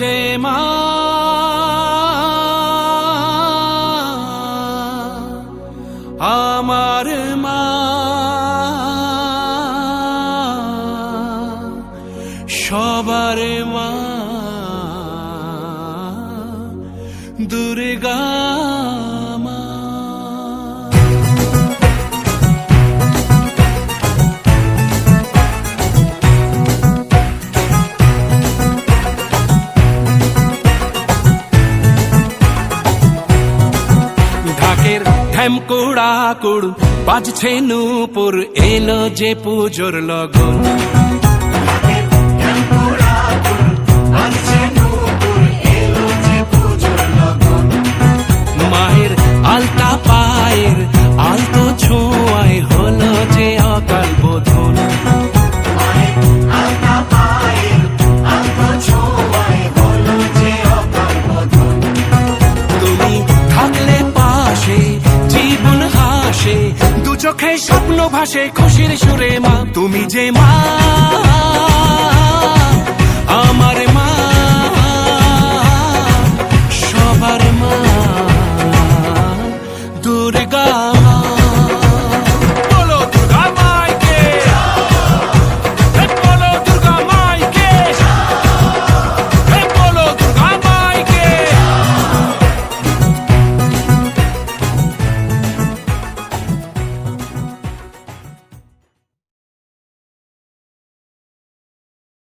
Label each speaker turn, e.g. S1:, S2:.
S1: যে মা, আমার মা, সবার মা, দুর্গা মা। ঢাকের ঢ্যামকুড়া কুড় বাজছে নূপুর, এলো যে পুজোর লগন। মায়ের আলতা পায়ের আলতো ছোঁয়ায় হলো যে অকাল বোধন। তুমি থাকলে পাশে জীবন হাসে, দু চোখে স্বপ্ন ভাসে খুশির সুরে মা। তুমি যে মা,